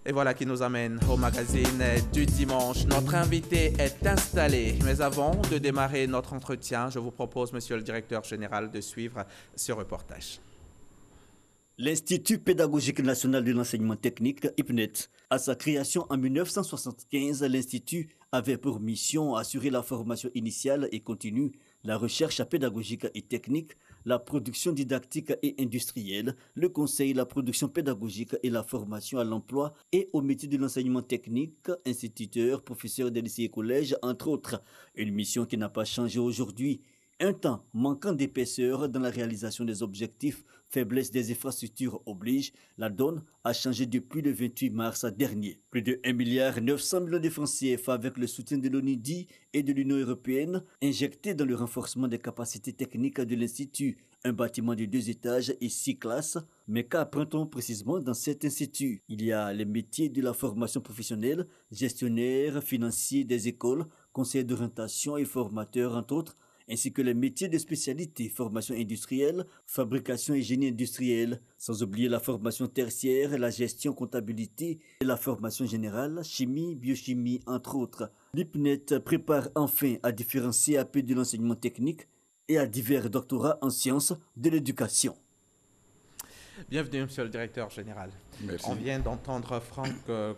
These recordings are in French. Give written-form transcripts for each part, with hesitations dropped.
Et voilà qui nous amène au magazine du dimanche. Notre invité est installé. Mais avant de démarrer notre entretien, je vous propose, monsieur le directeur général, de suivre ce reportage. L'Institut pédagogique national de l'enseignement technique, IPNET, à sa création en 1975, l'Institut avait pour mission assurer la formation initiale et continue, la recherche pédagogique et technique, la production didactique et industrielle, le conseil, la production pédagogique et la formation à l'emploi et au métier de l'enseignement technique, instituteur, professeur des lycées et collèges, entre autres. Une mission qui n'a pas changé aujourd'hui. Un temps manquant d'épaisseur dans la réalisation des objectifs, faiblesse des infrastructures oblige, la donne a changé depuis le 28 mars dernier. Plus de 1,9 milliard de francs CFA avec le soutien de l'ONUDI et de l'Union européenne, injectés dans le renforcement des capacités techniques de l'Institut. Un bâtiment de 2 étages et 6 classes. Mais qu'apprend-on précisément dans cet institut? Il y a les métiers de la formation professionnelle, gestionnaire, financier des écoles, conseiller d'orientation et formateur, entre autres, ainsi que les métiers de spécialité, formation industrielle, fabrication et génie industriel, sans oublier la formation tertiaire, la gestion, comptabilité et la formation générale, chimie, biochimie, entre autres. L'IPNET prépare enfin à différents CAP de l'enseignement technique et à divers doctorats en sciences de l'éducation. Bienvenue, monsieur le directeur général. Merci. On vient d'entendre Franck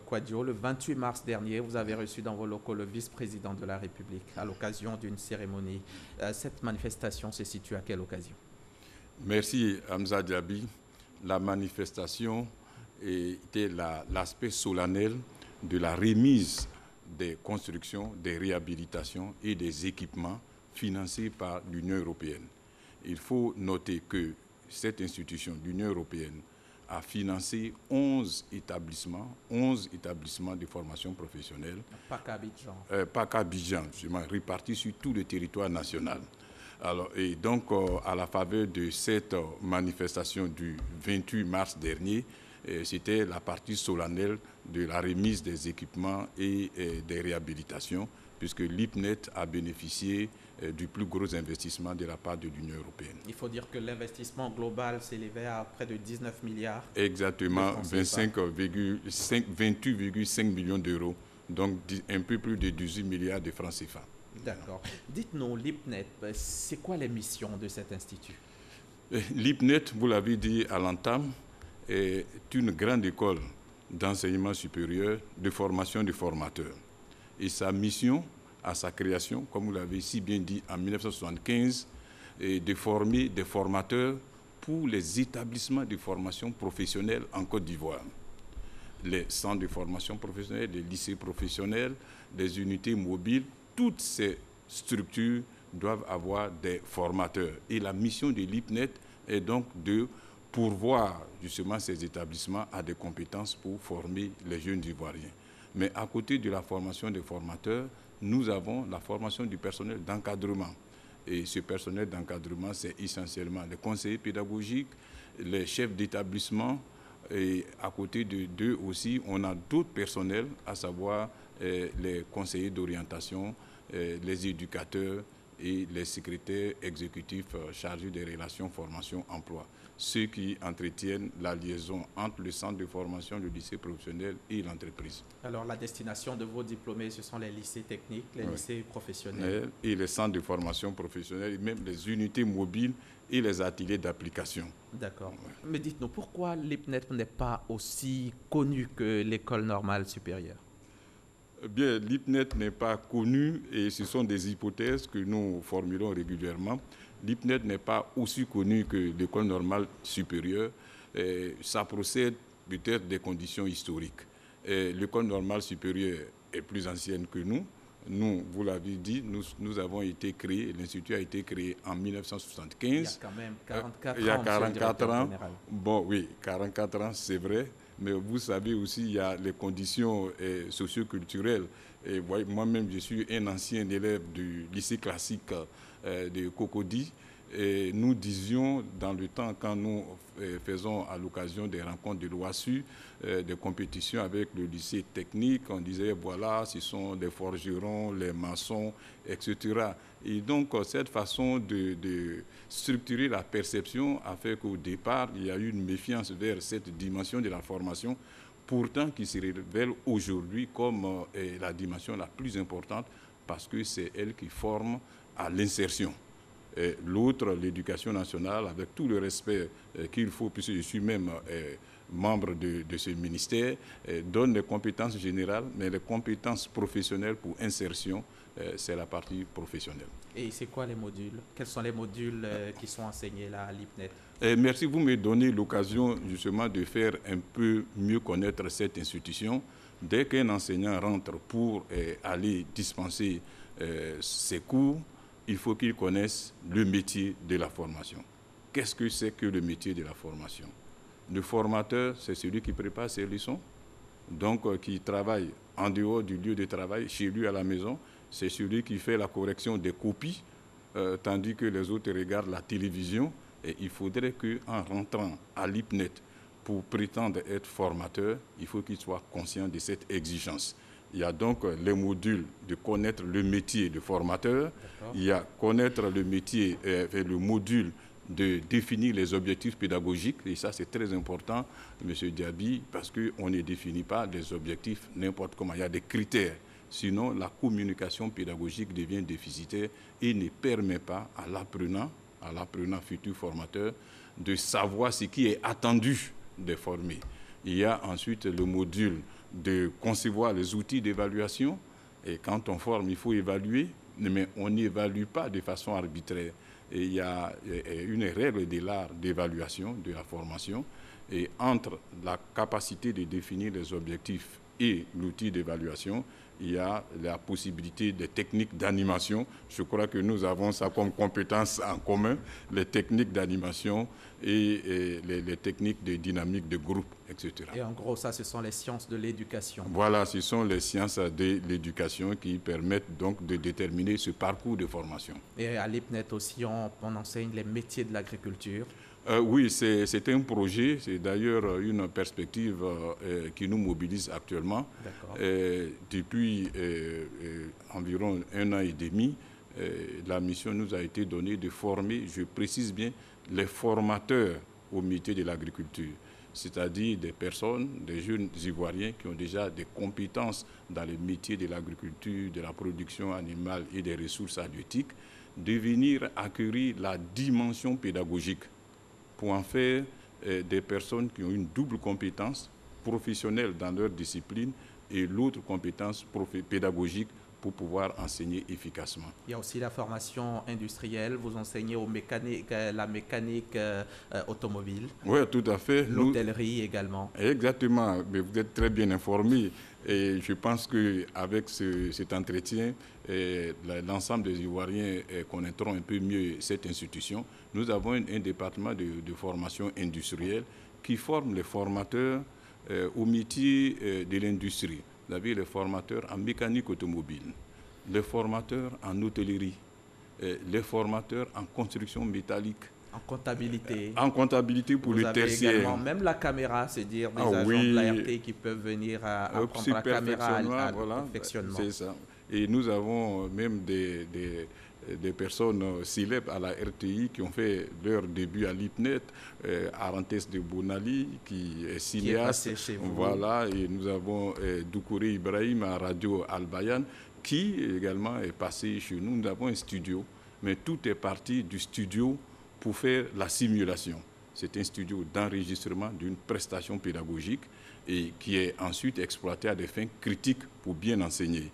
Quadio. Le 28 mars dernier, vous avez reçu dans vos locaux le vice-président de la République à l'occasion d'une cérémonie. Cette manifestation se situe à quelle occasion? Merci, Hamza Diaby. La manifestation était l'aspect solennel de la remise des constructions, des réhabilitations et des équipements financés par l'Union européenne. Il faut noter que cette institution, l'Union européenne, a financé 11 établissements de formation professionnelle. Pas qu'à Abidjan. Pas qu'à Abidjan, justement, répartis sur tout le territoire national. Alors, et donc, à la faveur de cette manifestation du 28 mars dernier, c'était la partie solennelle de la remise des équipements et des réhabilitations, puisque l'IPNET a bénéficié du plus gros investissement de la part de l'Union européenne. Il faut dire que l'investissement global s'élevait à près de 19 milliards. Exactement, 28,5 millions d'euros, donc un peu plus de 18 milliards de francs CFA. D'accord. Dites-nous, l'IPNET, c'est quoi les missions de cet institut? L'IPNET, vous l'avez dit à l'entame, est une grande école d'enseignement supérieur de formation de formateurs. Et sa mission, à sa création, comme vous l'avez si bien dit en 1975, est de former des formateurs pour les établissements de formation professionnelle en Côte d'Ivoire. Les centres de formation professionnelle, les lycées professionnels, les unités mobiles, toutes ces structures doivent avoir des formateurs. Et la mission de l'IPNET est donc de pourvoir justement ces établissements à des compétences pour former les jeunes Ivoiriens. Mais à côté de la formation des formateurs, nous avons la formation du personnel d'encadrement. Et ce personnel d'encadrement, c'est essentiellement les conseillers pédagogiques, les chefs d'établissement. Et à côté d'eux aussi, on a d'autres personnels, à savoir les conseillers d'orientation, les éducateurs et les secrétaires exécutifs chargés des relations formation-emploi. Ceux qui entretiennent la liaison entre le centre de formation, le lycée professionnel et l'entreprise. Alors, la destination de vos diplômés, ce sont les lycées techniques, les lycées professionnels. Et les centres de formation professionnelle, et même les unités mobiles et les ateliers d'application. D'accord. Mais dites-nous, pourquoi l'IPNET n'est pas aussi connu que l'École normale supérieure? Bien, l'IPNET n'est pas connu et ce sont des hypothèses que nous formulons régulièrement. L'IPNET n'est pas aussi connu que l'École normale supérieure. Ça procède peut-être des conditions historiques. L'École normale supérieure est plus ancienne que nous. Nous, vous l'avez dit, nous avons été créés, l'Institut a été créé en 1975. Il y a quand même 44 ans. Il y a 44 ans. Général. Bon, oui, 44 ans, c'est vrai. Mais vous savez aussi, il y a les conditions socioculturelles. Et moi-même, je suis un ancien élève du lycée classique de Cocody. Et nous disions, dans le temps, quand nous faisons à l'occasion des rencontres de l'OASU, des compétitions avec le lycée technique, on disait, voilà, ce sont les forgerons, les maçons, etc. Et donc, cette façon de structurer la perception a fait qu'au départ, il y a eu une méfiance vers cette dimension de la formation pourtant qui se révèle aujourd'hui comme la dimension la plus importante parce que c'est elle qui forme à l'insertion. L'autre, l'éducation nationale, avec tout le respect qu'il faut, puisque je suis même membre de ce ministère, donne les compétences générales, mais les compétences professionnelles pour insertion, c'est la partie professionnelle. Et c'est quoi les modules? Quels sont les modules qui sont enseignés là à l'IPNET? Merci, vous me donnez l'occasion justement de faire un peu mieux connaître cette institution. Dès qu'un enseignant rentre pour aller dispenser ses cours, il faut qu'il connaisse le métier de la formation. Qu'est-ce que c'est que le métier de la formation? Le formateur, c'est celui qui prépare ses leçons, donc qui travaille en dehors du lieu de travail, chez lui à la maison. C'est celui qui fait la correction des copies, tandis que les autres regardent la télévision. Et il faudrait qu'en rentrant à l'IPNET pour prétendre être formateur, il faut qu'il soit conscient de cette exigence. Il y a donc les modules de connaître le métier de formateur. Il y a connaître le métier, le module de définir les objectifs pédagogiques. Et ça, c'est très important, M. Diaby, parce qu'on ne définit pas des objectifs n'importe comment. Il y a des critères. Sinon, la communication pédagogique devient déficitaire et ne permet pas à l'apprenant futur formateur, de savoir ce qui est attendu des formés. Il y a ensuite le module de concevoir les outils d'évaluation. Et quand on forme, il faut évaluer, mais on n'évalue pas de façon arbitraire. Et il y a une règle de l'art d'évaluation de la formation. Et entre la capacité de définir les objectifs et l'outil d'évaluation, il y a la possibilité des techniques d'animation. Je crois que nous avons ça comme compétence en commun, les techniques d'animation et les techniques de dynamique de groupe, etc. Et en gros, ça, ce sont les sciences de l'éducation. Voilà, ce sont les sciences de l'éducation qui permettent donc de déterminer ce parcours de formation. Et à l'IPNET aussi, on enseigne les métiers de l'agriculture. Oui, c'est un projet, c'est d'ailleurs une perspective qui nous mobilise actuellement. Depuis environ 1 an et demi, la mission nous a été donnée de former, je précise bien, les formateurs au métier de l'agriculture, c'est-à-dire des personnes, des jeunes Ivoiriens qui ont déjà des compétences dans les métiers de l'agriculture, de la production animale et des ressources halieutiques, de venir acquérir la dimension pédagogique pour en faire des personnes qui ont une double compétence professionnelle dans leur discipline et l'autre compétence pédagogique pour pouvoir enseigner efficacement. Il y a aussi la formation industrielle. Vous enseignez la mécanique automobile. Oui, tout à fait. L'hôtellerie également. Exactement. Mais vous êtes très bien informé. Et je pense qu'avec cet entretien, l'ensemble des Ivoiriens connaîtront un peu mieux cette institution. Nous avons un département de formation industrielle qui forme les formateurs au métier de l'industrie. Vous avez les formateurs en mécanique automobile, les formateurs en hôtellerie, les formateurs en construction métallique. En comptabilité. En comptabilité pour le tertiaire. Également, même la caméra, c'est-à-dire des agents de l'ART qui peuvent venir apprendre la caméra à perfectionnement. C'est ça. Et nous avons même des personnes célèbres à la RTI qui ont fait leur début à l'IPNET, Arantes de Bonali, qui est cinéaste. Qui est passé chez vous. Voilà, et nous avons Doukouré Ibrahim à Radio Al-Bayan, qui également est passé chez nous. Nous avons un studio, mais tout est parti du studio pour faire la simulation. C'est un studio d'enregistrement d'une prestation pédagogique et qui est ensuite exploité à des fins critiques pour bien enseigner.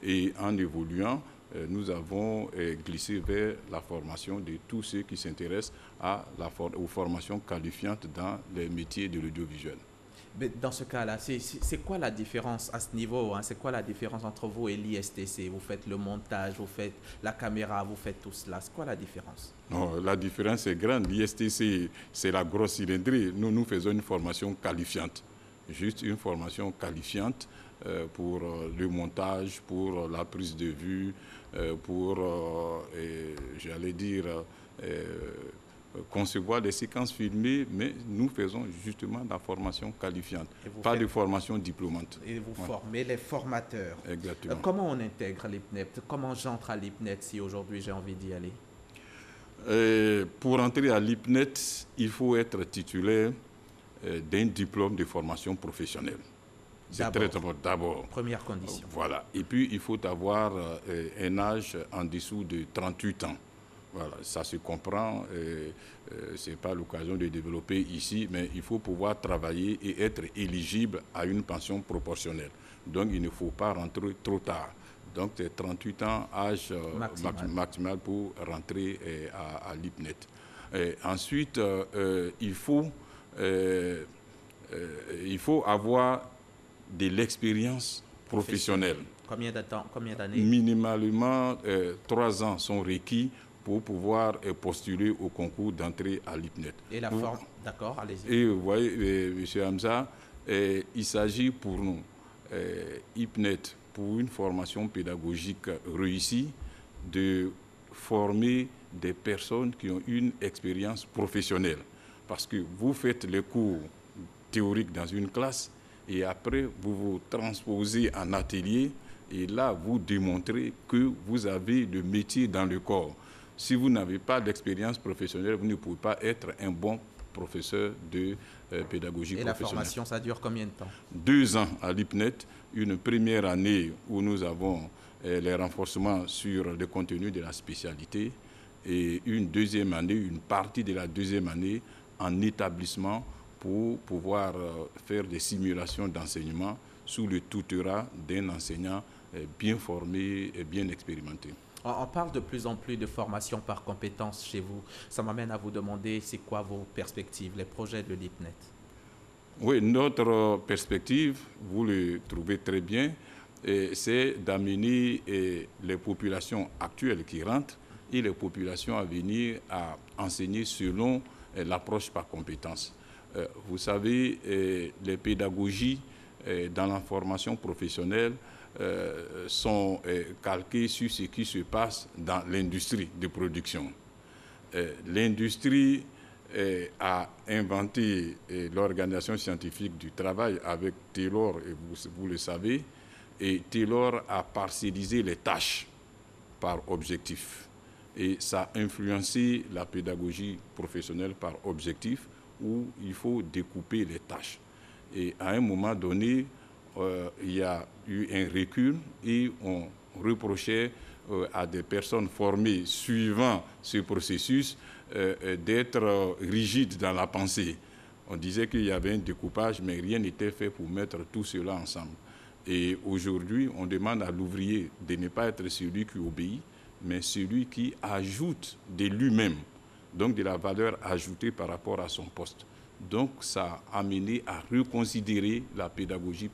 Et en évoluant, nous avons glissé vers la formation de tous ceux qui s'intéressent aux formations qualifiantes dans les métiers de l'audiovisuel. Mais dans ce cas-là, c'est quoi la différence à ce niveau, hein? C'est quoi la différence entre vous et l'ISTC? Vous faites le montage, vous faites la caméra, vous faites tout cela. C'est quoi la différence? Non, la différence est grande. L'ISTC, c'est la grosse cylindrée. Nous faisons une formation qualifiante. Juste une formation qualifiante pour le montage, pour la prise de vue, pour, j'allais dire, concevoir des séquences filmées, mais nous faisons justement la formation qualifiante, pas de formation diplômante. Et vous formez les formateurs. Exactement. Comment on intègre l'IPNET? Comment j'entre à l'IPNET si aujourd'hui j'ai envie d'y aller? Pour entrer à l'IPNET, il faut être titulaire d'un diplôme de formation professionnelle. C'est très important d'abord. Première condition. Voilà. Et puis, il faut avoir un âge en dessous de 38 ans. Voilà, ça se comprend. Ce n'est pas l'occasion de développer ici, mais il faut pouvoir travailler et être éligible à une pension proportionnelle. Donc, il ne faut pas rentrer trop tard. Donc, c'est 38 ans, âge maximal pour rentrer à l'IPNET. Ensuite, il faut avoir de l'expérience professionnelle. Combien d'années? Minimalement, 3 ans sont requis pour pouvoir postuler au concours d'entrée à l'IPNET. Et la forme, d'accord, allez-y. Et vous voyez, M. Hamza, il s'agit pour nous, IPNET, pour une formation pédagogique réussie, de former des personnes qui ont une expérience professionnelle. Parce que vous faites les cours théoriques dans une classe et après, vous vous transposez en atelier et là, vous démontrez que vous avez le métier dans le corps. Si vous n'avez pas d'expérience professionnelle, vous ne pouvez pas être un bon professeur de pédagogie professionnelle. Et la formation, ça dure combien de temps? 2 ans à l'IPNET, une première année où nous avons les renforcements sur le contenu de la spécialité et une deuxième année, une partie de la deuxième année en établissement pour pouvoir faire des simulations d'enseignement sous le tutorat d'un enseignant bien formé et bien expérimenté. On parle de plus en plus de formation par compétences chez vous. Ça m'amène à vous demander, c'est quoi vos perspectives, les projets de l'IPNET? Oui, notre perspective, vous le trouvez très bien, c'est d'amener les populations actuelles qui rentrent et les populations à venir à enseigner selon l'approche par compétences. Vous savez, les pédagogies dans la formation professionnelle sont calquées sur ce qui se passe dans l'industrie de production. L'industrie a inventé l'Organisation scientifique du travail avec Taylor, et vous le savez, et Taylor a parcellisé les tâches par objectif. Et ça a influencé la pédagogie professionnelle par objectif, où il faut découper les tâches. Et à un moment donné, il y a eu un recul et on reprochait à des personnes formées suivant ce processus d'être rigides dans la pensée. On disait qu'il y avait un découpage, mais rien n'était fait pour mettre tout cela ensemble. Et aujourd'hui, on demande à l'ouvrier de ne pas être celui qui obéit, mais celui qui ajoute de lui-même, donc de la valeur ajoutée par rapport à son poste. Donc, ça a amené à reconsidérer la pédagogie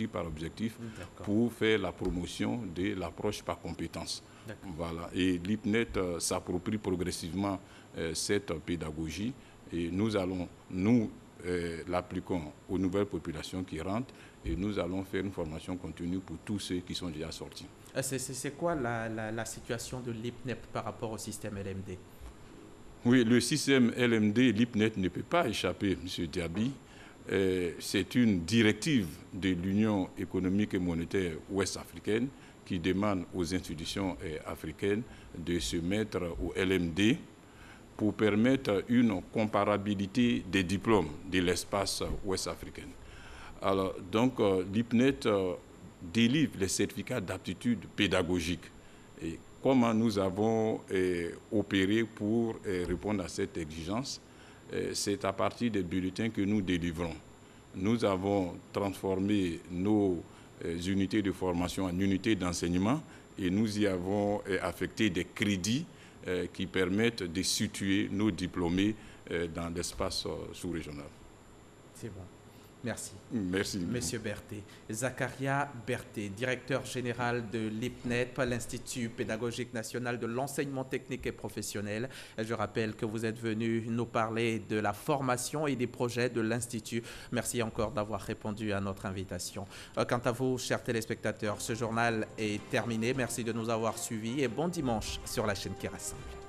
par objectif pour faire la promotion de l'approche par compétence. Voilà. Et l'IPNET s'approprie progressivement cette pédagogie et nous l'appliquons aux nouvelles populations qui rentrent et nous allons faire une formation continue pour tous ceux qui sont déjà sortis. C'est quoi la situation de l'IPNET par rapport au système LMD? Oui, le système LMD, l'IPNET ne peut pas échapper, M. Diaby. C'est une directive de l'Union économique et monétaire ouest-africaine qui demande aux institutions africaines de se mettre au LMD pour permettre une comparabilité des diplômes de l'espace ouest-africain. Alors, donc, l'IPNET délivre les certificats d'aptitude pédagogique. Et comment nous avons opéré pour répondre à cette exigence? C'est à partir des bulletins que nous délivrons. Nous avons transformé nos unités de formation en unités d'enseignement et nous y avons affecté des crédits qui permettent de situer nos diplômés dans l'espace sous-régional. C'est bon. Merci. Merci. Monsieur Berthet. Zakaria Berthet, directeur général de l'IPNET, l'Institut pédagogique national de l'enseignement technique et professionnel. Je rappelle que vous êtes venu nous parler de la formation et des projets de l'Institut. Merci encore d'avoir répondu à notre invitation. Quant à vous, chers téléspectateurs, ce journal est terminé. Merci de nous avoir suivis et bon dimanche sur la chaîne qui rassemble.